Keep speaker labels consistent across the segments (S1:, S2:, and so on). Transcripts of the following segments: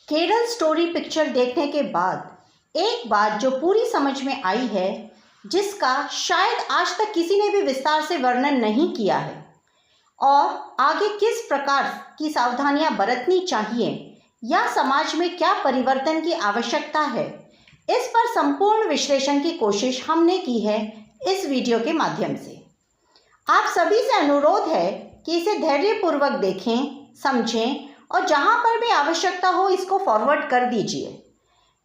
S1: Kerala story picture देखने के बाद एक बात जो पूरी समझ में आई है, जिसका शायद आज तक किसी ने भी विस्तार से वर्णन नहीं किया है, और आगे किस प्रकार की सावधानियां बरतनी चाहिए या समाज में क्या परिवर्तन की आवश्यकता है, इस पर संपूर्ण विश्लेषण की कोशिश हमने की है इस वीडियो के माध्यम से। आप सभी से अनुरोध है कि इसे धैर्यपूर्वक देखें, समझें और जहां पर भी आवश्यकता हो इसको फॉरवर्ड कर दीजिए।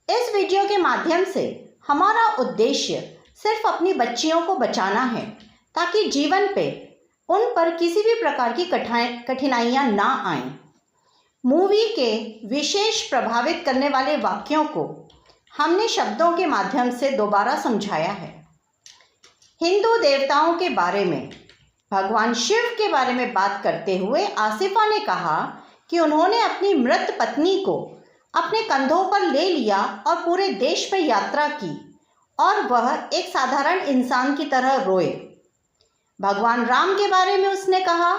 S1: इस वीडियो के माध्यम से हमारा उद्देश्य सिर्फ अपनी बच्चियों को बचाना है, ताकि जीवन पे उन पर किसी भी प्रकार की कठिनाइयां ना आएं। मूवी के विशेष प्रभावित करने वाले वाक्यों को हमने शब्दों के माध्यम से दोबारा समझाया है। हिंदू देवताओं के बारे में, भगवान शिव के बारे में बात करते हुए आसिफा ने कहा कि उन्होंने अपनी मृत पत्नी को अपने कंधों पर ले लिया और पूरे देश में यात्रा की और वह एक साधारण इंसान की तरह रोए। भगवान राम के बारे में उसने कहा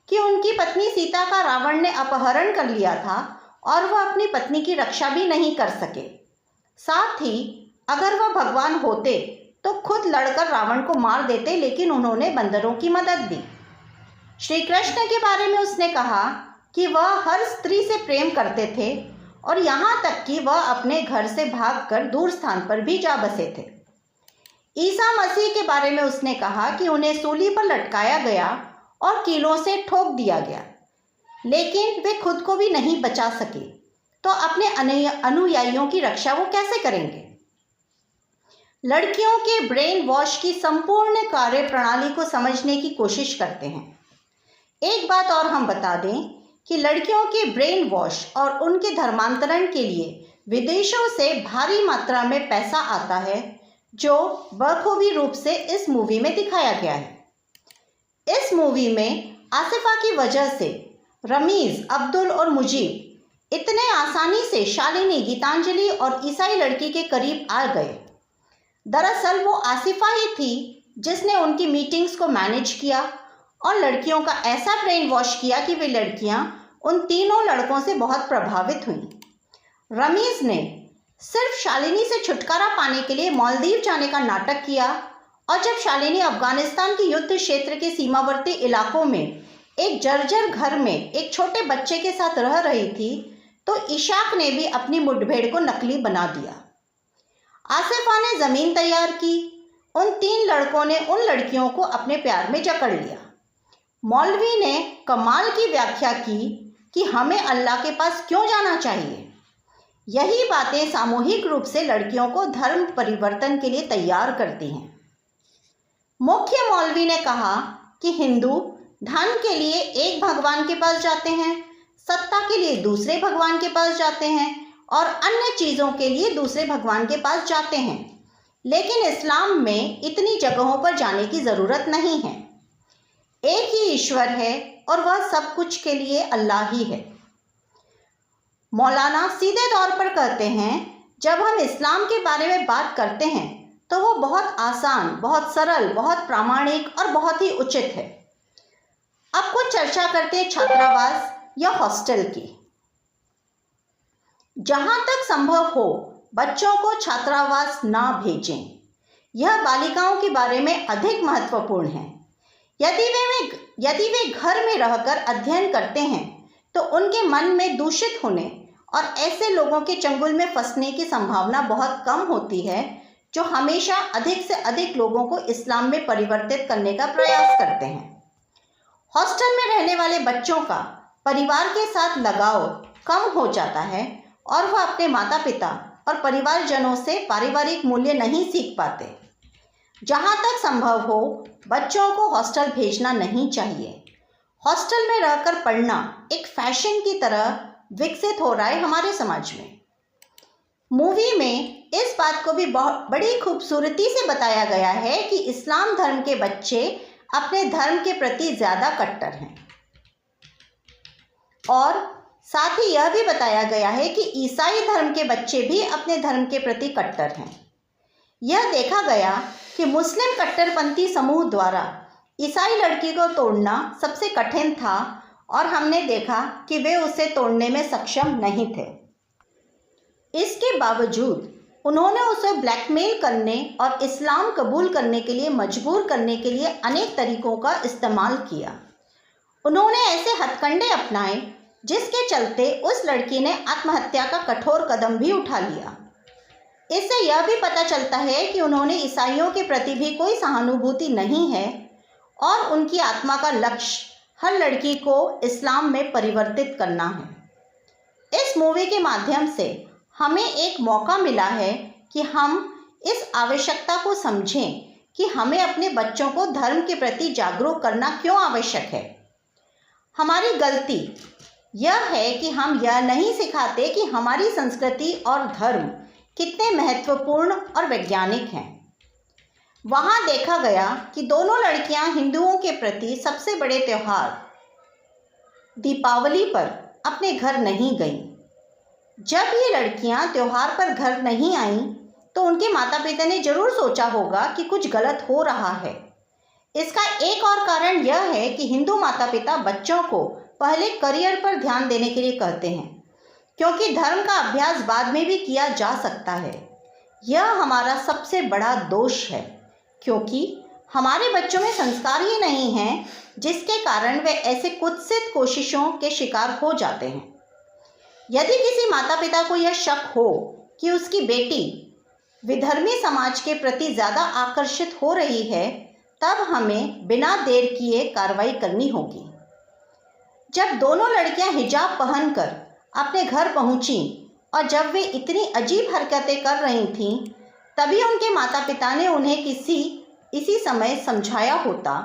S1: कि उनकी पत्नी सीता का रावण ने अपहरण कर लिया था और वह अपनी पत्नी की रक्षा भी नहीं कर सके। साथ ही अगर वह भगवान होते तो खुद लड़कर रावण को मार देते, लेकिन उन्होंने बंदरों की मदद दी। श्री कृष्ण के बारे में उसने कहा कि वह हर स्त्री से प्रेम करते थे और यहाँ तक कि वह अपने घर से भागकर दूर स्थान पर भी जा बसे थे। ईसा मसीह के बारे में उसने कहा कि उन्हें सूली पर लटकाया गया और कीलों से ठोक दिया गया, लेकिन वे खुद को भी नहीं बचा सके, तो अपने अनुयायियों की रक्षा वो कैसे करेंगे। लड़कियों के ब्रेन वॉश की संपूर्ण कार्य प्रणाली को समझने की कोशिश करते हैं। एक बात और हम बता दें कि लड़कियों के ब्रेन वॉश और उनके धर्मांतरण के लिए विदेशों से भारी मात्रा में पैसा आता है, जो बखूबी रूप से इस मूवी में दिखाया गया है। इस मूवी में आसिफा की वजह से रमीज, अब्दुल और मुजीब इतने आसानी से शालिनी, गीतांजलि और ईसाई लड़की के करीब आ गए। दरअसल वो आसिफा ही थी जिसने उनकी मीटिंग्स को मैनेज किया और लड़कियों का ऐसा ब्रेन वॉश किया कि वे लड़कियां उन तीनों लड़कों से बहुत प्रभावित हुईं। रमीज ने सिर्फ शालिनी से छुटकारा पाने के लिए मालदीव जाने का नाटक किया, और जब शालिनी अफगानिस्तान के युद्ध क्षेत्र के सीमावर्ती इलाकों में एक जर्जर घर में एक छोटे बच्चे के साथ रह रही थी, तो इशाक ने भी अपनी मुठभेड़ को नकली बना दिया। आसिफा ने जमीन तैयार की, उन तीन लड़कों ने उन लड़कियों को अपने प्यार में जकड़ लिया। मौलवी ने कमाल की व्याख्या की कि हमें अल्लाह के पास क्यों जाना चाहिए। यही बातें सामूहिक रूप से लड़कियों को धर्म परिवर्तन के लिए तैयार करती हैं। मुख्य मौलवी ने कहा कि हिंदू धन के लिए एक भगवान के पास जाते हैं, सत्ता के लिए दूसरे भगवान के पास जाते हैं और अन्य चीज़ों के लिए दूसरे भगवान के पास जाते हैं, लेकिन इस्लाम में इतनी जगहों पर जाने की ज़रूरत नहीं है। एक ही ईश्वर है और वह सब कुछ के लिए अल्लाह ही है। मौलाना सीधे तौर पर कहते हैं, जब हम इस्लाम के बारे में बात करते हैं तो वो बहुत आसान, बहुत सरल, बहुत प्रामाणिक और बहुत ही उचित है। अब कुछ चर्चा करते हैं छात्रावास या हॉस्टल की। जहां तक संभव हो बच्चों को छात्रावास ना भेजें। यह बालिकाओं के बारे में अधिक महत्वपूर्ण है। यदि वे घर में रहकर अध्ययन करते हैं तो उनके मन में दूषित होने और ऐसे लोगों के चंगुल में फंसने की संभावना बहुत कम होती है, जो हमेशा अधिक से अधिक लोगों को इस्लाम में परिवर्तित करने का प्रयास करते हैं। हॉस्टल में रहने वाले बच्चों का परिवार के साथ लगाव कम हो जाता है और वह अपने माता पिता और परिवारजनों से पारिवारिक मूल्य नहीं सीख पाते। जहाँ तक संभव हो बच्चों को हॉस्टल भेजना नहीं चाहिए। हॉस्टल में रहकर पढ़ना एक फैशन की तरह विकसित हो रहा है हमारे समाज में। मूवी में इस बात को भी बहुत बड़ी खूबसूरती से बताया गया है कि इस्लाम धर्म के बच्चे अपने धर्म के प्रति ज़्यादा कट्टर हैं, और साथ ही यह भी बताया गया है कि ईसाई धर्म के बच्चे भी अपने धर्म के प्रति कट्टर हैं। यह देखा गया कि मुस्लिम कट्टरपंथी समूह द्वारा ईसाई लड़की को तोड़ना सबसे कठिन था और हमने देखा कि वे उसे तोड़ने में सक्षम नहीं थे। इसके बावजूद उन्होंने उसे ब्लैकमेल करने और इस्लाम कबूल करने के लिए मजबूर करने के लिए अनेक तरीकों का इस्तेमाल किया। उन्होंने ऐसे हथकंडे अपनाए जिसके चलते उस लड़की ने आत्महत्या का कठोर कदम भी उठा लिया। इससे यह भी पता चलता है कि उन्होंने ईसाइयों के प्रति भी कोई सहानुभूति नहीं है और उनकी आत्मा का लक्ष्य हर लड़की को इस्लाम में परिवर्तित करना है। इस मूवी के माध्यम से हमें एक मौका मिला है कि हम इस आवश्यकता को समझें कि हमें अपने बच्चों को धर्म के प्रति जागरूक करना क्यों आवश्यक है। हमारी गलती यह है कि हम यह नहीं सिखाते कि हमारी संस्कृति और धर्म कितने महत्वपूर्ण और वैज्ञानिक हैं। वहाँ देखा गया कि दोनों लड़कियाँ हिंदुओं के प्रति सबसे बड़े त्यौहार दीपावली पर अपने घर नहीं गईं। जब ये लड़कियाँ त्यौहार पर घर नहीं आईं तो उनके माता पिता ने जरूर सोचा होगा कि कुछ गलत हो रहा है। इसका एक और कारण यह है कि हिंदू माता पिता बच्चों को पहले करियर पर ध्यान देने के लिए कहते हैं, क्योंकि धर्म का अभ्यास बाद में भी किया जा सकता है। यह हमारा सबसे बड़ा दोष है, क्योंकि हमारे बच्चों में संस्कार ही नहीं हैं, जिसके कारण वे ऐसे कुत्सित कोशिशों के शिकार हो जाते हैं। यदि किसी माता पिता को यह शक हो कि उसकी बेटी विधर्मी समाज के प्रति ज़्यादा आकर्षित हो रही है, तब हमें बिना देर किए कार्रवाई करनी होगी। जब दोनों लड़कियां हिजाब पहनकर अपने घर पहुंची और जब वे इतनी अजीब हरकतें कर रही थीं, तभी उनके माता पिता ने उन्हें इसी समय समझाया होता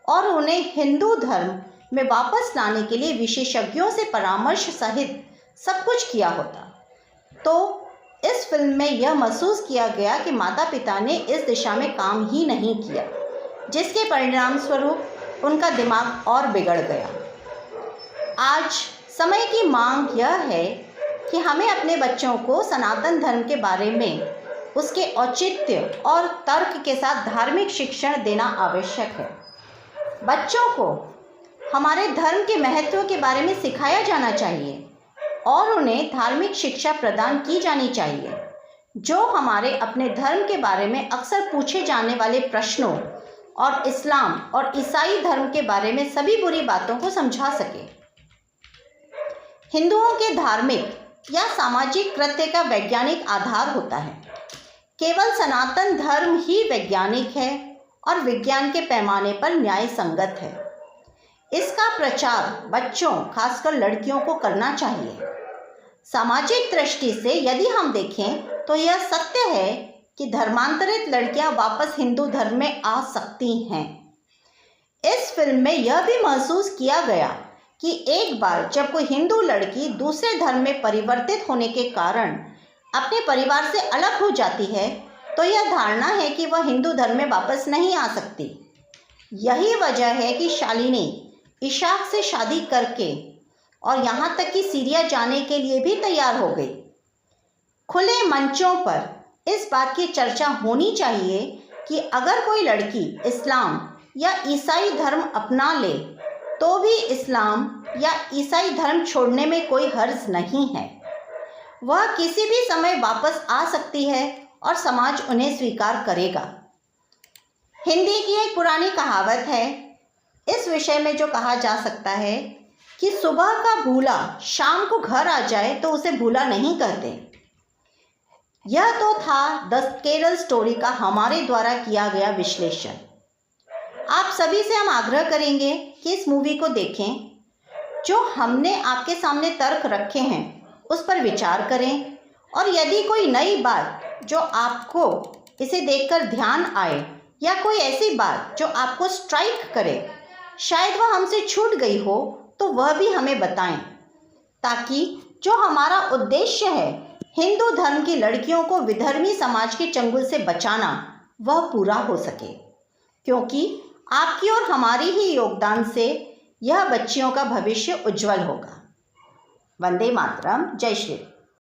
S1: और उन्हें हिंदू धर्म में वापस लाने के लिए विशेषज्ञों से परामर्श सहित सब कुछ किया होता। तो इस फिल्म में यह महसूस किया गया कि माता पिता ने इस दिशा में काम ही नहीं किया, जिसके परिणाम स्वरूप उनका दिमाग और बिगड़ गया। आज समय की मांग यह है कि हमें अपने बच्चों को सनातन धर्म के बारे में उसके औचित्य और तर्क के साथ धार्मिक शिक्षण देना आवश्यक है। बच्चों को हमारे धर्म के महत्व के बारे में सिखाया जाना चाहिए और उन्हें धार्मिक शिक्षा प्रदान की जानी चाहिए, जो हमारे अपने धर्म के बारे में अक्सर पूछे जाने वाले प्रश्नों और इस्लाम और ईसाई धर्म के बारे में सभी बुरी बातों को समझा सके। हिंदुओं के धार्मिक या सामाजिक कृत्य का वैज्ञानिक आधार होता है। केवल सनातन धर्म ही वैज्ञानिक है और विज्ञान के पैमाने पर न्याय संगत है। इसका प्रचार बच्चों, खासकर लड़कियों को करना चाहिए। सामाजिक दृष्टि से यदि हम देखें तो यह सत्य है कि धर्मांतरित लड़कियां वापस हिंदू धर्म में आ सकती हैं। इस फिल्म में यह भी महसूस किया गया कि एक बार जब कोई हिंदू लड़की दूसरे धर्म में परिवर्तित होने के कारण अपने परिवार से अलग हो जाती है, तो यह धारणा है कि वह हिंदू धर्म में वापस नहीं आ सकती। यही वजह है कि शालिनी इशाक से शादी करके और यहाँ तक कि सीरिया जाने के लिए भी तैयार हो गई। खुले मंचों पर इस बात की चर्चा होनी चाहिए कि अगर कोई लड़की इस्लाम या ईसाई धर्म अपना ले तो भी इस्लाम या ईसाई धर्म छोड़ने में कोई हर्ज नहीं है। वह किसी भी समय वापस आ सकती है और समाज उन्हें स्वीकार करेगा। हिंदी की एक पुरानी कहावत है इस विषय में, जो कहा जा सकता है कि सुबह का भूला शाम को घर आ जाए तो उसे भूला नहीं कहते। यह तो था द केरल स्टोरी का हमारे द्वारा किया गया विश्लेषण। आप सभी से हम आग्रह करेंगे कि इस मूवी को देखें। जो हमने आपके सामने तर्क रखे हैं उस पर विचार करें, और यदि कोई नई बात जो आपको इसे देखकर ध्यान आए या कोई ऐसी बात जो आपको स्ट्राइक करे, शायद वह हमसे छूट गई हो, तो वह भी हमें बताएं, ताकि जो हमारा उद्देश्य है हिंदू धर्म की लड़कियों को विधर्मी समाज के चंगुल से बचाना, वह पूरा हो सके। क्योंकि आपकी और हमारी ही योगदान से यह बच्चियों का भविष्य उज्जवल होगा। वंदे मातरम। जय श्री राम।